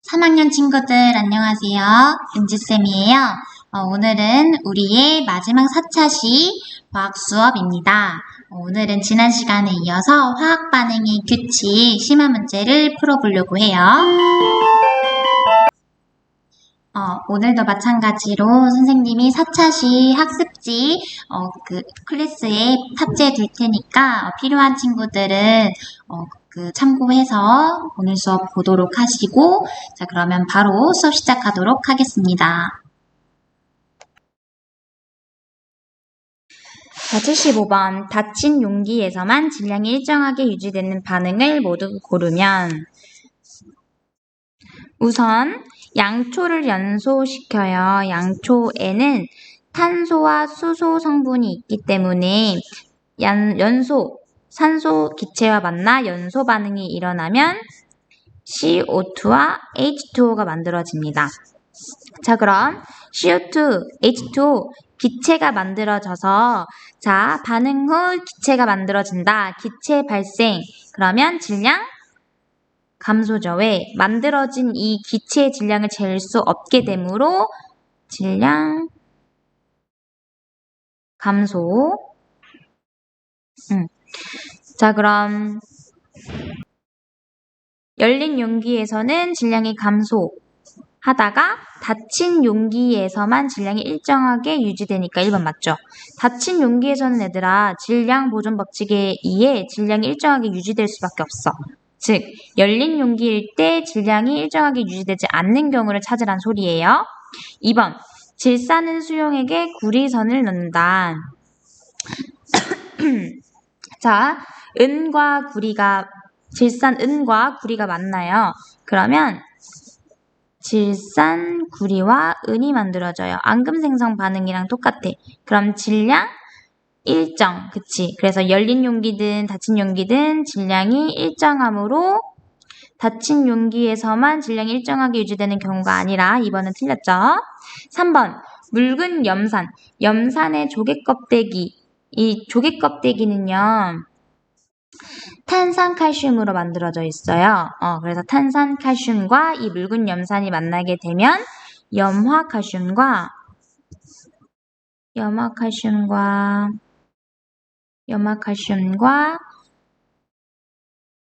3학년 친구들 안녕하세요. 은지쌤이에요. 오늘은 우리의 마지막 4차시 과학 수업입니다. 오늘은 지난 시간에 이어서 화학 반응의 규칙 심화 문제를 풀어보려고 해요. 오늘도 마찬가지로 선생님이 4차시 학습지 클래스에 탑재해 둘 테니까 필요한 친구들은 참고해서 오늘 수업 보도록 하시고, 자, 그러면 바로 수업 시작하도록 하겠습니다. 자, 75번. 닫힌 용기에서만 질량이 일정하게 유지되는 반응을 모두 고르면, 우선 양초를 연소시켜요. 양초에는 탄소와 수소 성분이 있기 때문에 산소 기체와 만나 연소 반응이 일어나면 CO2와 H2O가 만들어집니다. 자, 그럼 CO2, H2O 기체가 만들어져서 자, 반응 후 기체가 만들어진다. 기체 발생. 그러면 질량 감소죠. 왜? 만들어진 이 기체의 질량을 잴 수 없게 되므로 질량 감소. 자, 그럼 열린 용기에서는 질량이 감소하다가 닫힌 용기에서만 질량이 일정하게 유지되니까 1번 맞죠? 닫힌 용기에서는 얘들아 질량 보존 법칙에 의해 질량이 일정하게 유지될 수밖에 없어. 즉, 열린 용기일 때 질량이 일정하게 유지되지 않는 경우를 찾으란 소리예요. 2번, 질산은 수용액에 구리선을 넣는다. 자, 질산 은과 구리가 만나요. 그러면 질산 구리와 은이 만들어져요. 앙금 생성 반응이랑 똑같아. 그럼 질량 일정, 그치? 그래서 열린 용기든 닫힌 용기든 질량이 일정하므로 닫힌 용기에서만 질량이 일정하게 유지되는 경우가 아니라 2번은 틀렸죠? 3번, 묽은 염산. 염산의 조개껍데기. 이 조개껍데기는요, 탄산칼슘으로 만들어져 있어요. 그래서 탄산칼슘과 이 묽은 염산이 만나게 되면 염화칼슘과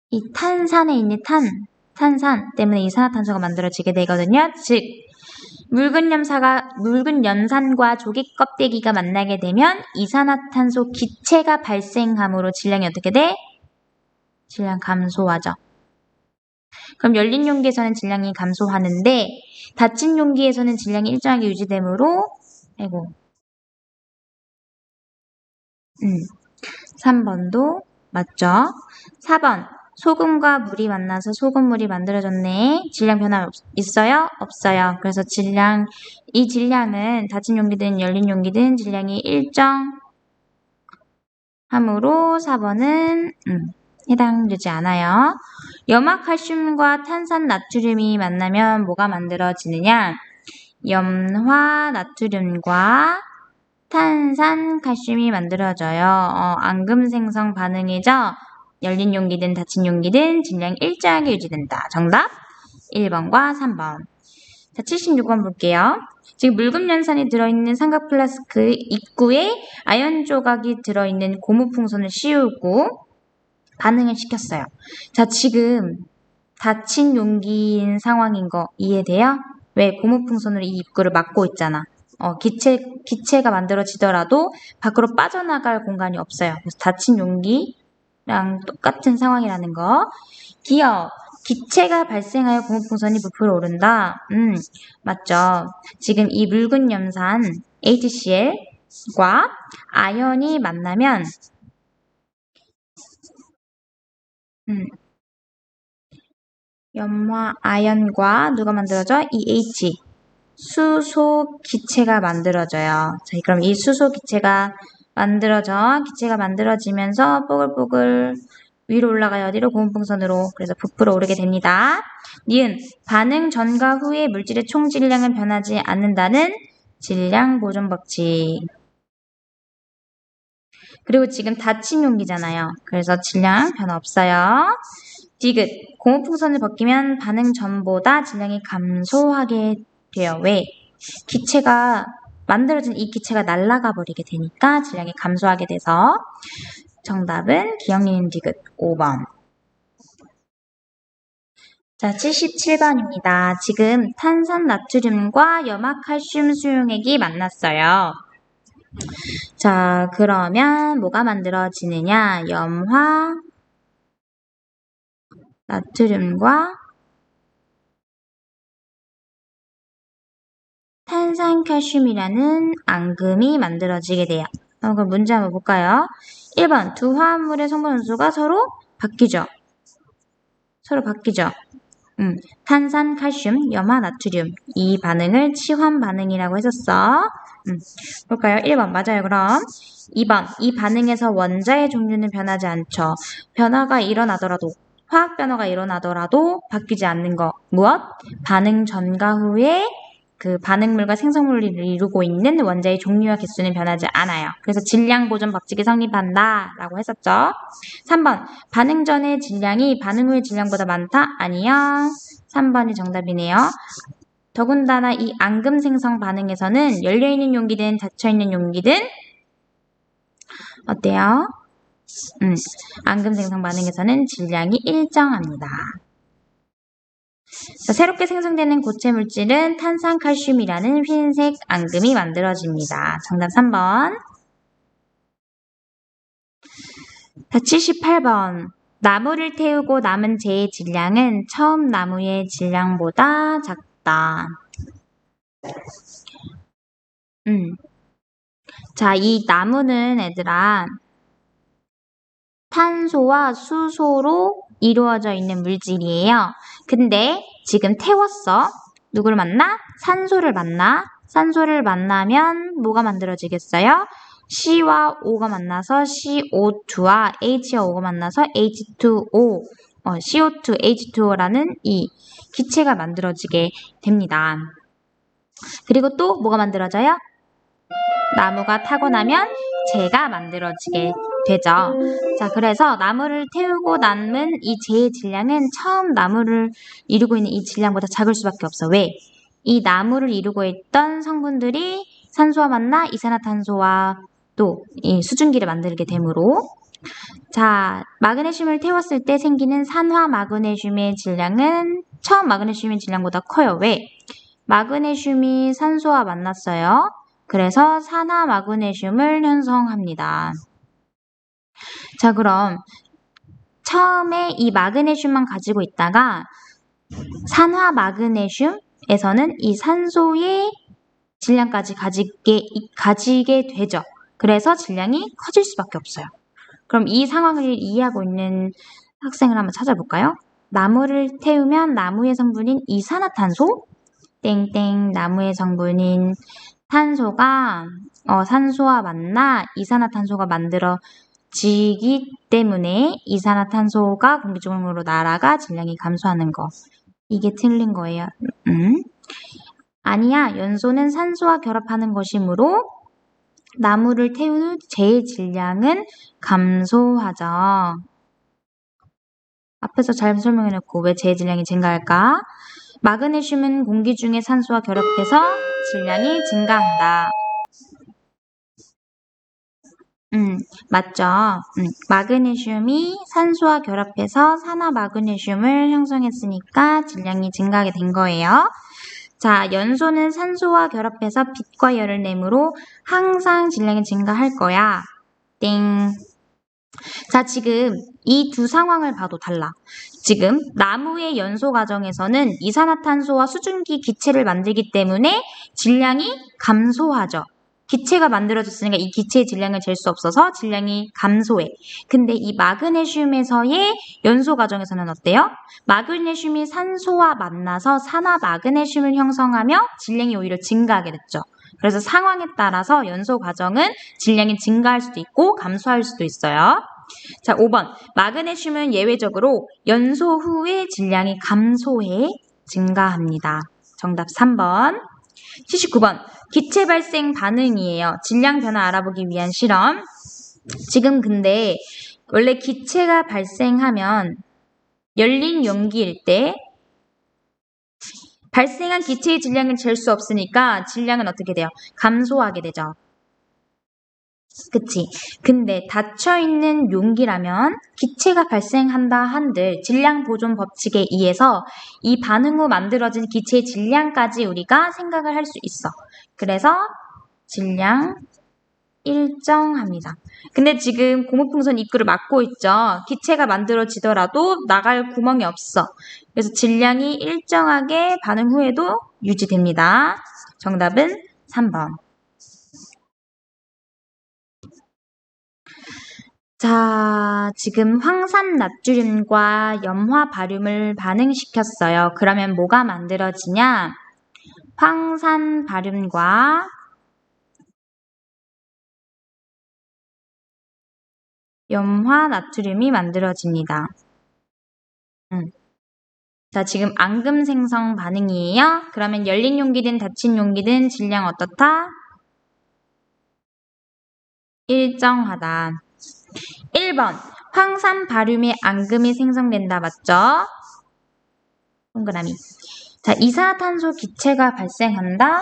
이 탄산에 있는 탄산 때문에 이산화탄소가 만들어지게 되거든요. 즉, 묽은 염산과 조개 껍데기가 만나게 되면 이산화탄소 기체가 발생함으로 질량이 어떻게 돼? 질량 감소하죠. 그럼 열린 용기에서는 질량이 감소하는데 닫힌 용기에서는 질량이 일정하게 유지되므로 3번도 맞죠? 4번, 소금과 물이 만나서 소금물이 만들어졌네. 질량 변화 있어요? 없어요. 그래서 이 질량은 닫힌 용기든 열린 용기든 질량이 일정하므로 4번은 해당되지 않아요. 염화칼슘과 탄산나트륨이 만나면 뭐가 만들어지느냐? 염화나트륨과 탄산칼슘이 만들어져요. 앙금 생성 반응이죠. 열린 용기든 닫힌 용기든 질량이 일정하게 유지된다. 정답 1번과 3번. 자, 76번 볼게요. 지금 묽은 염산이 들어있는 삼각 플라스크 입구에 아연 조각이 들어있는 고무풍선을 씌우고 반응을 시켰어요. 자, 지금 닫힌 용기인 상황인 거 이해돼요? 왜? 고무풍선으로 이 입구를 막고 있잖아. 기체가 만들어지더라도 밖으로 빠져나갈 공간이 없어요. 그래서 닫힌 용기랑 똑같은 상황이라는 거. 기체가 발생하여 고무풍선이 부풀어 오른다. 맞죠. 지금 이 묽은 염산 HCl과 아연이 만나면 아연과 누가 만들어져? EH 수소 기체가 만들어져요. 자, 그럼 이 수소 기체가 만들어지면서 뽀글뽀글 위로 올라가요. 어디로? 고무풍선으로. 그래서 부풀어 오르게 됩니다. 니은 반응 전과 후의 물질의 총 질량은 변하지 않는다는 질량 보존 법칙. 그리고 지금 닫힌 용기잖아요. 그래서 질량 변화 없어요. 디귿. 고무풍선을 벗기면 반응 전보다 질량이 감소하게 돼요. 왜? 기체가 만들어진 이 기체가 날아가 버리게 되니까 질량이 감소하게 돼서 정답은 기억니은 디귿 5번. 자, 77번입니다. 지금 탄산 나트륨과 염화칼슘 수용액이 만났어요. 자, 그러면 뭐가 만들어지느냐? 염화 나트륨과 탄산칼슘이라는 앙금이 만들어지게 돼요. 그럼 문제 한번 볼까요? 1번, 두 화합물의 성분 원소가 서로 바뀌죠. 탄산, 칼슘, 염화, 나트륨. 이 반응을 치환 반응이라고 했었어. 볼까요? 1번 맞아요. 그럼 2번, 이 반응에서 원자의 종류는 변하지 않죠. 변화가 일어나더라도, 화학 변화가 일어나더라도 바뀌지 않는 거. 무엇? 반응 전과 후에 그 반응물과 생성물을 이루고 있는 원자의 종류와 개수는 변하지 않아요. 그래서 질량 보존 법칙이 성립한다 라고 했었죠. 3번, 반응 전의 질량이 반응 후의 질량보다 많다? 아니요. 3번이 정답이네요. 더군다나 이 앙금 생성 반응에서는 열려있는 용기든 닫혀있는 용기든 어때요? 앙금 생성 반응에서는 질량이 일정합니다. 자, 새롭게 생성되는 고체 물질은 탄산칼슘이라는 흰색 앙금이 만들어집니다. 정답 3번. 자, 78번. 나무를 태우고 남은 재의 질량은 처음 나무의 질량보다 작다. 자, 이 나무는 얘들아 탄소와 수소로 이루어져 있는 물질이에요. 근데 지금 태웠어. 누구를 만나? 산소를 만나. 산소를 만나면 뭐가 만들어지겠어요? C와 O가 만나서 CO2와 H와 O가 만나서 H2O, CO2, H2O라는 이 기체가 만들어지게 됩니다. 그리고 또 뭐가 만들어져요? 나무가 타고 나면 재가 만들어지게 되죠. 자, 그래서 나무를 태우고 남은 이 재의 질량은 처음 나무를 이루고 있는 이 질량보다 작을 수밖에 없어. 왜? 이 나무를 이루고 있던 성분들이 산소와 만나 이산화탄소와 또 이 수증기를 만들게 되므로 자, 마그네슘을 태웠을 때 생기는 산화 마그네슘의 질량은 처음 마그네슘의 질량보다 커요. 왜? 마그네슘이 산소와 만났어요. 그래서 산화 마그네슘을 형성합니다. 자, 그럼 처음에 이 마그네슘만 가지고 있다가 산화 마그네슘에서는 이 산소의 질량까지 가지게 되죠. 그래서 질량이 커질 수밖에 없어요. 그럼 이 상황을 이해하고 있는 학생을 한번 찾아볼까요? 나무를 태우면 나무의 성분인 이산화탄소 땡땡 나무의 성분인 탄소가 산소와 만나 이산화탄소가 만들어지기 때문에 이산화탄소가 공기 중으로 날아가 질량이 감소하는 거. 이게 틀린 거예요. 아니야. 연소는 산소와 결합하는 것이므로 나무를 태운 후 재의 질량은 감소하죠. 앞에서 잘 설명해놓고 왜 재의 질량이 증가할까? 마그네슘은 공기 중에 산소와 결합해서 질량이 증가한다. 맞죠. 마그네슘이 산소와 결합해서 산화 마그네슘을 형성했으니까 질량이 증가하게 된 거예요. 자, 연소는 산소와 결합해서 빛과 열을 내므로 항상 질량이 증가할 거야. 땡. 자, 지금 이 두 상황을 봐도 달라. 지금 나무의 연소 과정에서는 이산화탄소와 수증기 기체를 만들기 때문에 질량이 감소하죠. 기체가 만들어졌으니까 이 기체의 질량을 잴 수 없어서 질량이 감소해. 근데 이 마그네슘에서의 연소 과정에서는 어때요? 마그네슘이 산소와 만나서 산화 마그네슘을 형성하며 질량이 오히려 증가하게 됐죠. 그래서 상황에 따라서 연소 과정은 질량이 증가할 수도 있고 감소할 수도 있어요. 자, 5번. 마그네슘은 예외적으로 연소 후에 질량이 감소해 증가합니다. 정답 3번. 79번. 기체 발생 반응이에요. 질량 변화 알아보기 위한 실험. 지금 근데 원래 기체가 발생하면 열린 용기일 때 발생한 기체의 질량을 잴 수 없으니까 질량은 어떻게 돼요? 감소하게 되죠. 그치? 근데 닫혀있는 용기라면 기체가 발생한다 한들 질량 보존 법칙에 의해서 이 반응 후 만들어진 기체의 질량까지 우리가 생각을 할 수 있어. 그래서 질량 일정합니다. 근데 지금 고무풍선 입구를 막고 있죠. 기체가 만들어지더라도 나갈 구멍이 없어. 그래서 질량이 일정하게 반응 후에도 유지됩니다. 정답은 3번. 자, 지금 황산 나트륨과 염화 바륨을 반응시켰어요. 그러면 뭐가 만들어지냐? 황산 바륨과 염화 나트륨이 만들어집니다. 자, 지금 앙금 생성 반응이에요. 그러면 열린 용기든 닫힌 용기든 질량 어떻다? 일정하다. 1번, 황산 바륨의 앙금이 생성된다. 맞죠? 동그라미. 자, 이산화탄소 기체가 발생한다?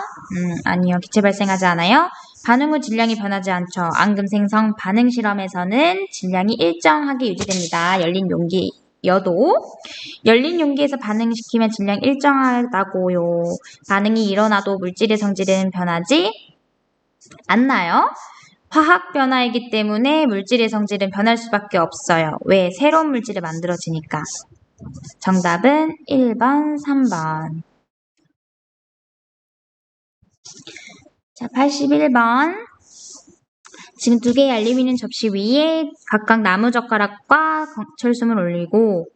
아니요. 기체 발생하지 않아요. 반응 후 질량이 변하지 않죠. 앙금 생성 반응 실험에서는 질량이 일정하게 유지됩니다. 열린 용기여도 열린 용기에서 반응시키면 질량 일정하다고요. 반응이 일어나도 물질의 성질은 변하지 않나요? 화학 변화이기 때문에 물질의 성질은 변할 수밖에 없어요. 왜? 새로운 물질이 만들어지니까. 정답은 1번, 3번. 자, 81번. 지금 두 개의 알루미늄 접시 위에 각각 나무젓가락과 철솜을 올리고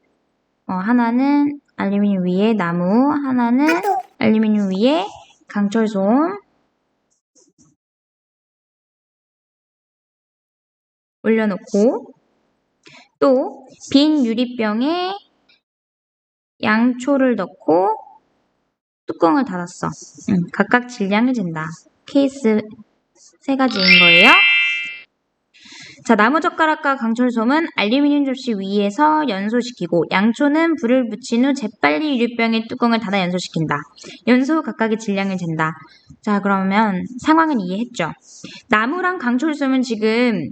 하나는 알루미늄 위에 나무, 하나는 알루미늄 위에 강철솜 올려놓고 또 빈 유리병에 양초를 넣고 뚜껑을 닫았어. 각각 질량을 잰다. 케이스 3가지인 거예요. 자, 나무젓가락과 강철솜은 알루미늄 접시 위에서 연소시키고 양초는 불을 붙인 후 재빨리 유리병의 뚜껑을 닫아 연소시킨다. 연소 후 각각의 질량을 잰다. 자, 그러면 상황은 이해했죠? 나무랑 강철솜은 지금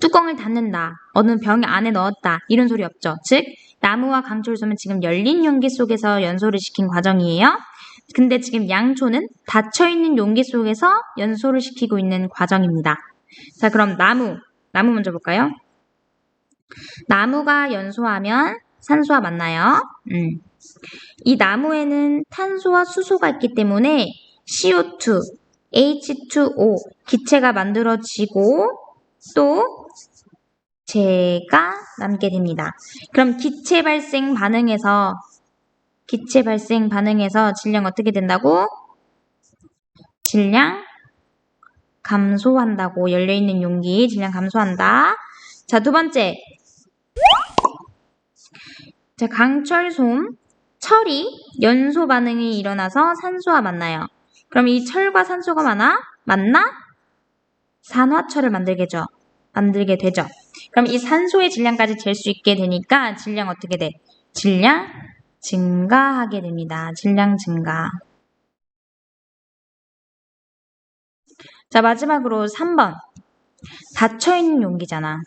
뚜껑을 닫는다. 어느 병 안에 넣었다. 이런 소리 없죠? 즉, 나무와 강철솜은 지금 열린 용기 속에서 연소를 시킨 과정이에요. 근데 지금 양초는 닫혀있는 용기 속에서 연소를 시키고 있는 과정입니다. 자, 그럼 나무 먼저 볼까요? 나무가 연소하면 산소와 만나요. 이 나무에는 탄소와 수소가 있기 때문에 CO2, H2O 기체가 만들어지고 또 재가 남게 됩니다. 그럼 기체 발생 반응에서 질량 어떻게 된다고? 질량 감소한다고. 열려있는 용기 질량 감소한다. 자, 두 번째. 자, 강철솜, 철이 연소 반응이 일어나서 산소와 만나요. 그럼 이 철과 산소가 만나? 산화철을 만들게 되죠. 그럼 이 산소의 질량까지 잴 수 있게 되니까 질량 어떻게 돼? 질량 증가하게 됩니다. 질량 증가. 자, 마지막으로 3번. 닫혀있는 용기잖아.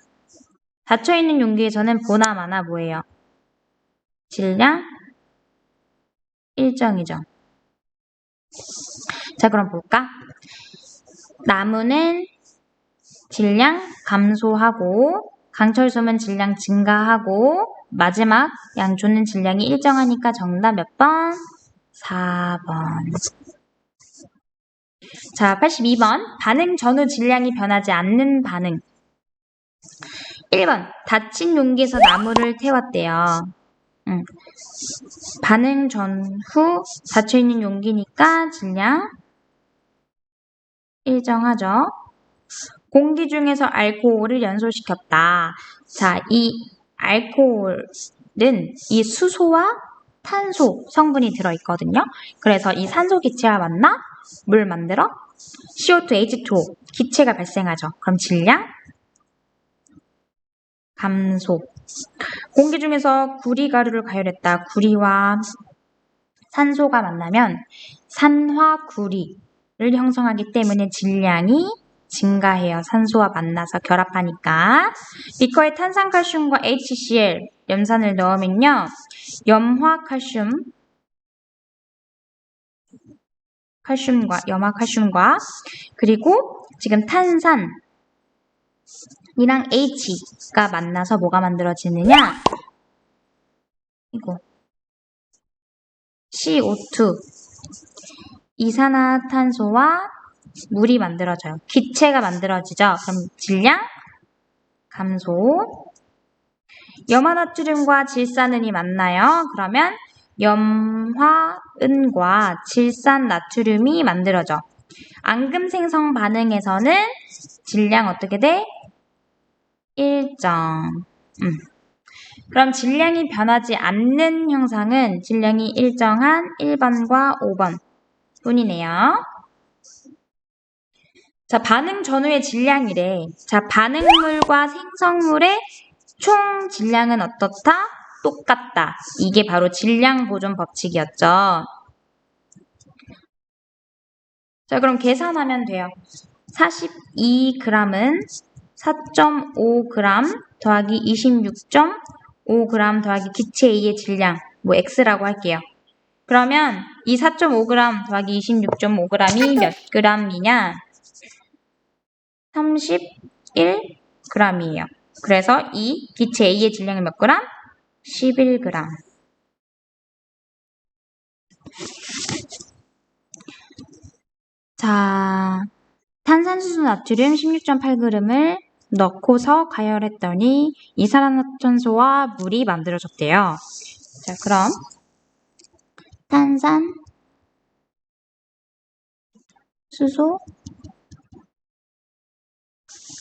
닫혀있는 용기에서는 보나 마나 뭐예요? 질량 일정이죠. 자, 그럼 볼까? 나무는 질량 감소하고 강철솜은 질량 증가하고 마지막 양초는 질량이 일정하니까 정답 몇 번? 4번. 자, 82번. 반응 전후 질량이 변하지 않는 반응. 1번. 닫힌 용기에서 나무를 태웠대요. 반응 전후 닫혀있는 용기니까 질량 일정하죠. 공기 중에서 알코올을 연소시켰다. 자, 이 알코올은 이 수소와 탄소 성분이 들어있거든요. 그래서 이 산소 기체와 만나 물 만들어 CO2, H2O 기체가 발생하죠. 그럼 질량 감소. 공기 중에서 구리, 가루를 가열했다. 구리와 산소가 만나면 산화구리를 형성하기 때문에 질량이 증가해요. 산소와 만나서 결합하니까. 비커에 탄산칼슘과 HCl, 염산을 넣으면요. 염화칼슘과 그리고 지금 탄산이랑 H가 만나서 뭐가 만들어지느냐? 이거 CO2, 이산화탄소와 물이 만들어져요. 기체가 만들어지죠. 그럼 질량 감소. 염화나트륨과 질산은이 만나요. 그러면 염화은과 질산나트륨이 만들어져. 앙금 생성 반응에서는 질량 어떻게 돼? 일정. 그럼 질량이 변하지 않는 형상은 질량이 일정한 1번과 5번 뿐이네요. 자, 반응 전후의 질량이래. 자, 반응물과 생성물의 총 질량은 어떻다? 똑같다. 이게 바로 질량 보존 법칙이었죠. 자, 그럼 계산하면 돼요. 42g은 4.5g 더하기 26.5g 더하기 기체 A의 질량, 뭐 X라고 할게요. 그러면 이 4.5g 더하기 26.5g이 몇 g이냐? 31g이에요. 그래서 이 기체 A의 질량은 몇 g? 11g. 자, 탄산수소 나트륨 16.8g을 넣고서 가열했더니 이산화탄소와 물이 만들어졌대요. 자, 그럼 탄산, 수소,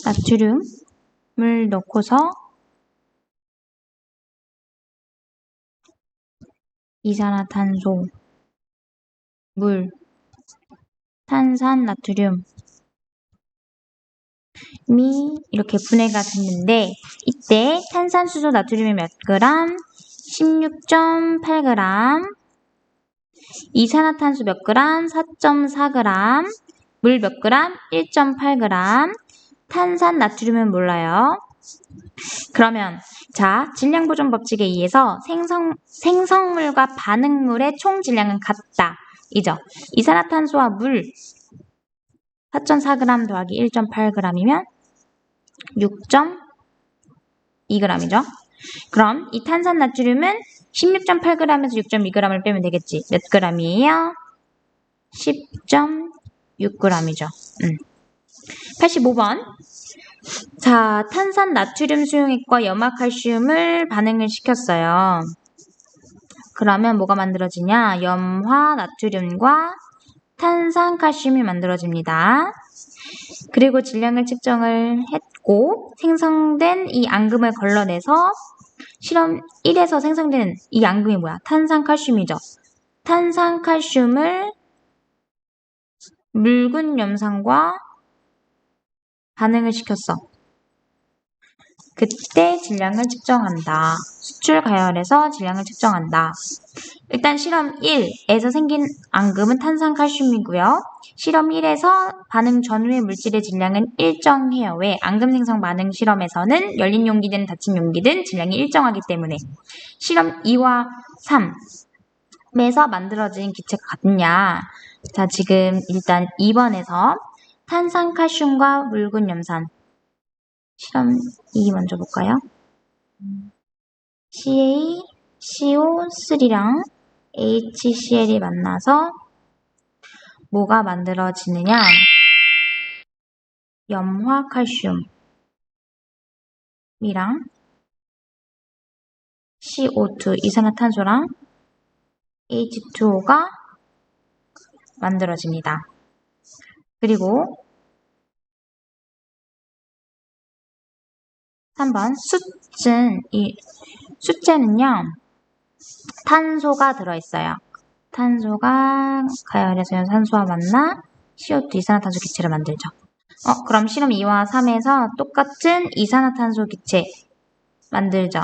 나트륨을 넣고서 이산화탄소, 물, 탄산, 나트륨이 이렇게 분해가 됐는데 이때 탄산수소 나트륨이 몇 그램? 16.8g, 이산화탄소 몇 그램? 4.4g, 물 몇 그램? 1.8g, 탄산 나트륨은 몰라요. 그러면 자, 질량 보존 법칙에 의해서 생성물과 반응물의 총 질량은 같다. 이죠. 이산화탄소와 물 4.4g 더하기 1.8g이면 6.2g이죠. 그럼 이 탄산 나트륨은 16.8g에서 6.2g을 빼면 되겠지. 몇 g이에요? 10.6g이죠. 85번. 자, 탄산 나트륨 수용액과 염화칼슘을 반응을 시켰어요. 그러면 뭐가 만들어지냐? 염화 나트륨과 탄산칼슘이 만들어집니다. 그리고 질량을 측정을 했고 생성된 이 앙금을 걸러내서 실험 1에서 생성된 이 앙금이 뭐야? 탄산칼슘이죠. 탄산칼슘을 묽은 염산과 반응을 시켰어. 그때 질량을 측정한다. 수출 가열해서 질량을 측정한다. 일단 실험 1에서 생긴 앙금은 탄산칼슘이고요. 실험 1에서 반응 전후의 물질의 질량은 일정해요. 왜? 앙금 생성 반응 실험에서는 열린 용기든 닫힌 용기든 질량이 일정하기 때문에. 실험 2와 3에서 만들어진 기체가 같냐? 자, 지금 일단 2번에서 탄산칼슘과 묽은 염산. 실험 2 먼저 볼까요? CaCO3랑 HCl이 만나서 뭐가 만들어지느냐? 염화칼슘이랑 CO2, 이산화탄소랑 H2O가 만들어집니다. 그리고 3번 숫제는요. 탄소가 들어있어요. 탄소가 가열해서 산소와 만나 CO2 이산화탄소 기체를 만들죠. 그럼 실험 2와 3에서 똑같은 이산화탄소 기체 만들죠.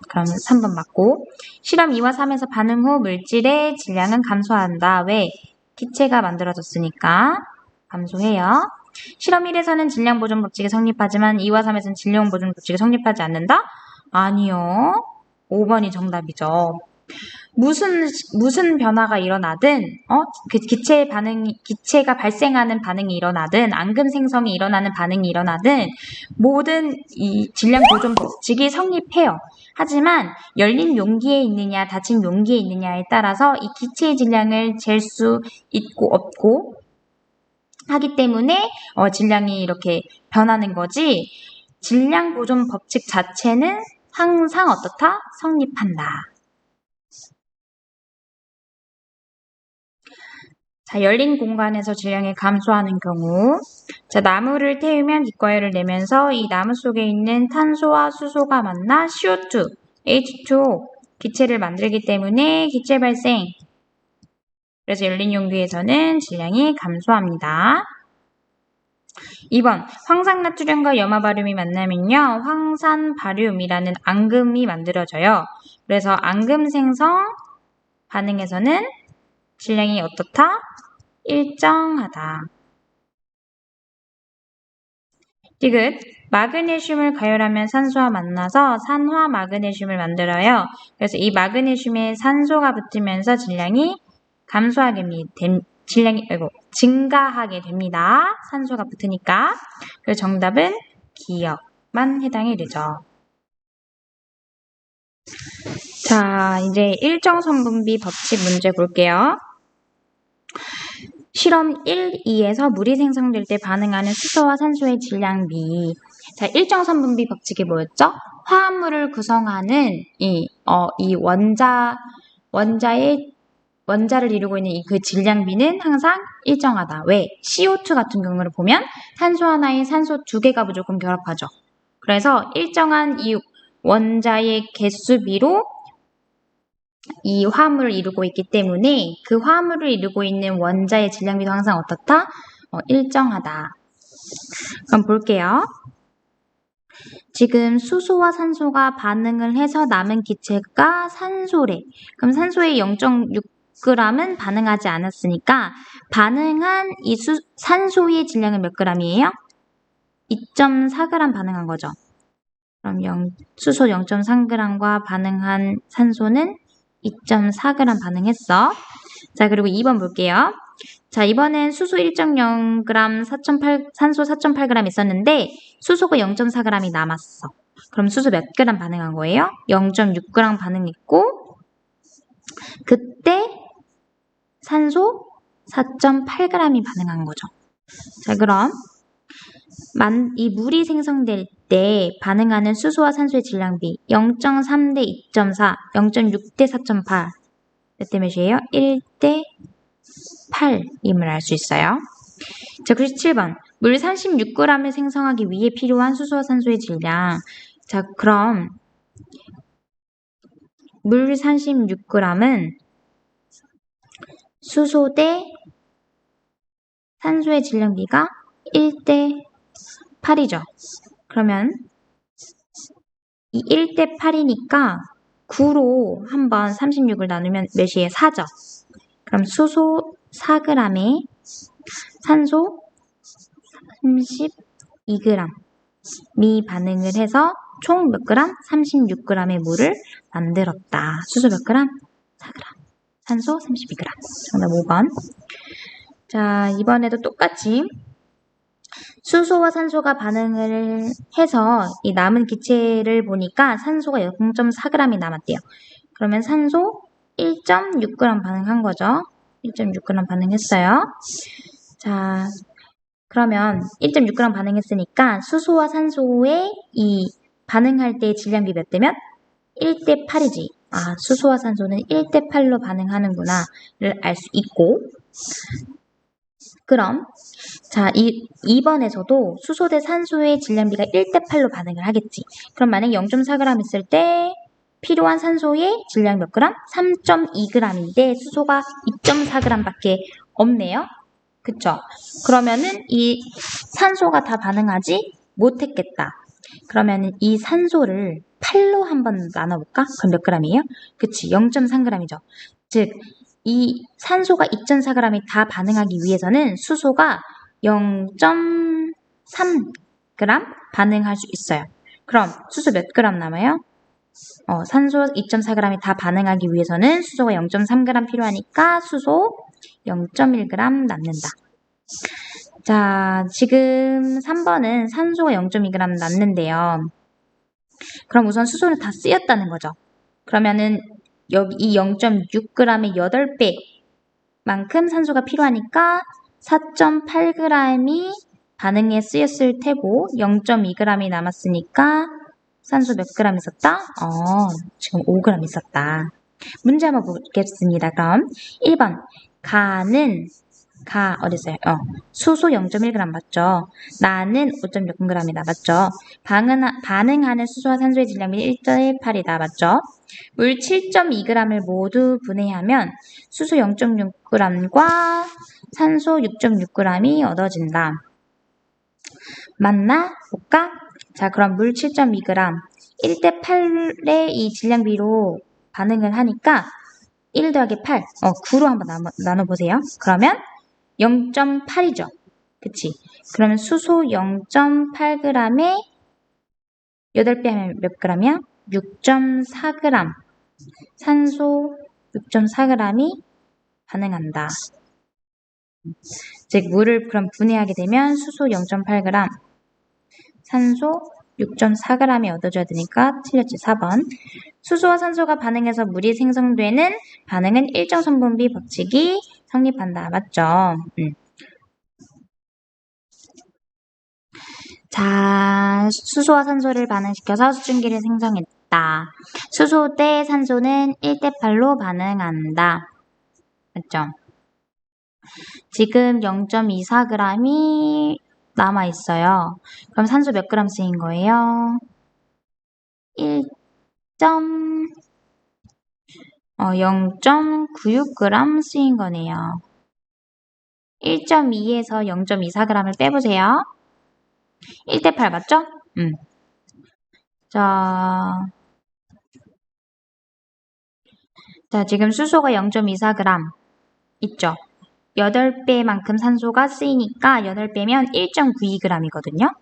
그럼 3번 맞고. 실험 2와 3에서 반응 후 물질의 질량은 감소한다. 왜? 기체가 만들어졌으니까 감소해요. 실험 1에서는 질량 보존 법칙이 성립하지만 2와 3에서는 질량 보존 법칙이 성립하지 않는다? 아니요. 5번이 정답이죠. 무슨 변화가 일어나든, 그 기체가 발생하는 반응이 일어나든, 앙금 생성이 일어나는 반응이 일어나든, 모든 이 질량 보존 법칙이 성립해요. 하지만 열린 용기에 있느냐, 닫힌 용기에 있느냐에 따라서 이 기체의 질량을 잴 수 있고 없고 하기 때문에 질량이 이렇게 변하는 거지, 질량 보존 법칙 자체는 항상 어떻다? 성립한다. 자, 열린 공간에서 질량이 감소하는 경우, 자, 나무를 태우면 기과열을 내면서 이 나무 속에 있는 탄소와 수소가 만나 CO2, H2O, 기체를 만들기 때문에 기체 발생. 그래서 열린 용기에서는 질량이 감소합니다. 2번, 황산나트륨과 염화바륨이 만나면요, 황산바륨이라는 앙금이 만들어져요. 그래서 앙금 생성 반응에서는 질량이 어떻다? 일정하다. 디귿, 마그네슘을 가열하면 산소와 만나서 산화 마그네슘을 만들어요. 그래서 이 마그네슘에 산소가 붙으면서 질량이 증가하게 됩니다. 산소가 붙으니까. 그래서 정답은 기억만 해당이 되죠. 자, 이제 일정성분비 법칙 문제 볼게요. 실험 1, 2에서 물이 생성될 때 반응하는 수소와 산소의 질량비. 자, 일정성분비 법칙이 뭐였죠? 화합물을 구성하는 이 원자를 이루고 있는 그 질량비는 항상 일정하다. 왜? CO2 같은 경우를 보면 산소 하나에 산소 2개가 무조건 결합하죠. 그래서 일정한 이 원자의 개수비로 이 화합물을 이루고 있기 때문에 그 화합물을 이루고 있는 원자의 질량비도 항상 어떻다? 일정하다. 그럼 볼게요. 지금 수소와 산소가 반응을 해서 남은 기체가 산소래. 그럼 산소의 0.6g은 반응하지 않았으니까 반응한 이 산소의 질량은 몇 g이에요? 2.4g 반응한 거죠. 그럼 수소 0.3g과 반응한 산소는 2.4g 반응했어. 자, 그리고 2번 볼게요. 자, 이번엔 수소 1.0g, 산소 4.8g 있었는데 수소가 0.4g이 남았어. 그럼 수소 몇 g 반응한 거예요? 0.6g 반응했고 그때 산소 4.8g이 반응한 거죠. 자, 그럼 이 물이 생성될 때 반응하는 수소와 산소의 질량비 0.3 대 2.4, 0.6 대 4.8 몇 대 몇이에요? 1 대 8임을 알 수 있어요. 자, 97번. 물 36g을 생성하기 위해 필요한 수소와 산소의 질량. 자, 그럼 물 36g은 수소 대 산소의 질량비가 1 대 8이죠. 그러면 이 1 대 8이니까 9로 한번 36을 나누면 몇이에요? 4죠. 그럼 수소 4g에 산소 32g이 반응을 해서 총 몇 g? 36g의 물을 만들었다. 수소 몇 g? 4g. 산소 32g. 정답 5번. 자, 이번에도 똑같이 수소와 산소가 반응을 해서 이 남은 기체를 보니까 산소가 0.4g이 남았대요. 그러면 산소 1.6g 반응한 거죠. 1.6g 반응했어요. 자, 그러면 1.6g 반응했으니까 수소와 산소의 이 반응할 때 질량비 몇 대면? 1대 8이지. 아, 수소와 산소는 1대 8로 반응하는구나를 알 수 있고, 그럼 자, 2번에서도 수소 대 산소의 질량비가 1대 8로 반응을 하겠지. 그럼 만약에 0.4g 있을 때 필요한 산소의 질량 몇 g? 3.2g인데 수소가 2.4g밖에 없네요. 그쵸? 그러면은 이 산소가 다 반응하지 못했겠다. 그러면 이 산소를 8로 한번 나눠볼까? 그럼 몇 g이에요? 그치, 0.3g이죠. 즉, 이 산소가 2.4g이 다 반응하기 위해서는 수소가 0.3g 반응할 수 있어요. 그럼 수소 몇 g 남아요? 산소 2.4g이 다 반응하기 위해서는 수소가 0.3g 필요하니까 수소 0.1g 남는다. 자, 지금 3번은 산소가 0.2g 남는데요. 그럼 우선 수소는 다 쓰였다는 거죠. 그러면은 여기 이 0.6g의 8배만큼 산소가 필요하니까 4.8g이 반응에 쓰였을 테고 0.2g이 남았으니까 산소 몇 g 있었다? 지금 5g 있었다. 문제 한번 보겠습니다. 그럼 1번 어딨어요? 수소 0.1g 맞죠? 나는 5.6g이다 맞죠? 반응하는 수소와 산소의 질량이 1.18이다 맞죠? 물 7.2g을 모두 분해하면 수소 0.6g과 산소 6.6g이 얻어진다. 맞나? 볼까? 자, 그럼 물 7.2g 1대8의 이 질량비로 반응을 하니까 1 더하기 8, 9로 한번 나눠보세요. 그러면 0.8이죠. 그치? 그러면 수소 0.8g에 8배 하면 몇 g이야? 6.4g. 산소 6.4g이 반응한다. 즉, 물을 그럼 분해하게 되면 수소 0.8g, 산소 6.4g이 얻어져야 되니까 틀렸지, 4번. 수소와 산소가 반응해서 물이 생성되는 반응은 일정 성분비 법칙이 성립한다. 맞죠? 자, 수소와 산소를 반응시켜서 수증기를 생성했다. 수소 대 산소는 1대8로 반응한다. 맞죠? 지금 0.24g이 남아있어요. 그럼 산소 몇 g 쓰인 거예요? 0.96g 쓰인 거네요. 1.2에서 0.24g을 빼보세요. 1대8 맞죠? 자, 지금 수소가 0.24g 있죠? 8배만큼 산소가 쓰이니까 8배면 1.92g이거든요?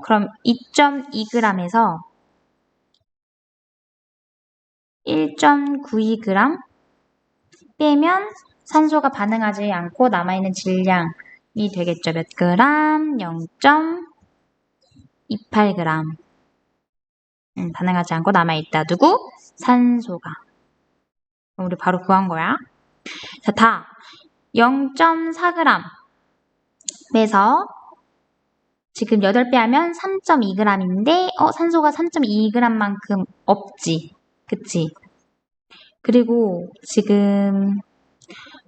그럼 2.2g에서 1.92g 빼면 산소가 반응하지 않고 남아있는 질량이 되겠죠. 몇 그램? 0.28g. 반응하지 않고 남아있다. 누구? 산소가. 그럼 우리 바로 구한 거야. 자, 다 0.4g에서 지금 8배 하면 3.2g인데 산소가 3.2g만큼 없지. 그치? 그리고 지금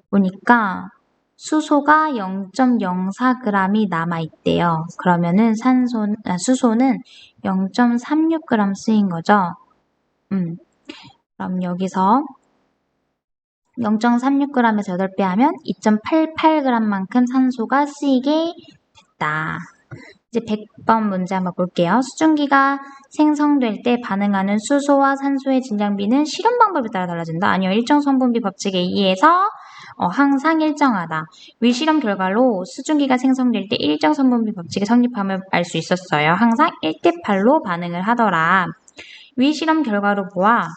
보니까 수소가 0.04g이 남아있대요. 그러면은 수소는 0.36g 쓰인 거죠. 그럼 여기서 0.36g에서 8배 하면 2.88g만큼 산소가 쓰이게 됐다. 이제 100번 문제 한번 볼게요. 수증기가 생성될 때 반응하는 수소와 산소의 질량비는 실험 방법에 따라 달라진다. 아니요. 일정 성분비 법칙에 의해서 항상 일정하다. 위 실험 결과로 수증기가 생성될 때 일정 성분비 법칙이 성립함을 알 수 있었어요. 항상 1대8로 반응을 하더라. 위 실험 결과로 보아.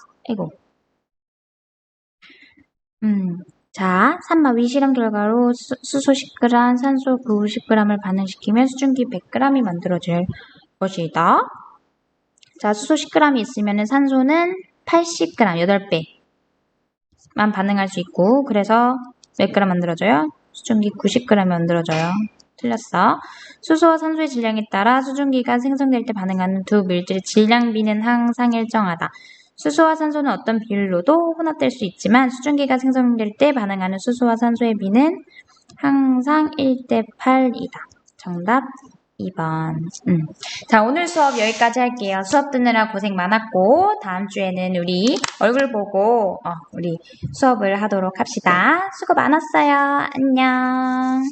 자, 3번 위 실험 결과로 수소 10g, 산소 90g을 반응시키면 수증기 100g이 만들어질 것이다. 자, 수소 10g이 있으면 산소는 80g, 8배만 반응할 수 있고, 그래서 몇 g 만들어져요? 수증기 90g이 만들어져요. 틀렸어. 수소와 산소의 질량에 따라 수증기가 생성될 때 반응하는 두 물질의 질량비는 항상 일정하다. 수소와 산소는 어떤 비율로도 혼합될 수 있지만 수증기가 생성될 때 반응하는 수소와 산소의 비는 항상 1대8이다. 정답 2번. 자, 오늘 수업 여기까지 할게요. 수업 듣느라 고생 많았고 다음 주에는 우리 얼굴 보고 우리 수업을 하도록 합시다. 수고 많았어요. 안녕.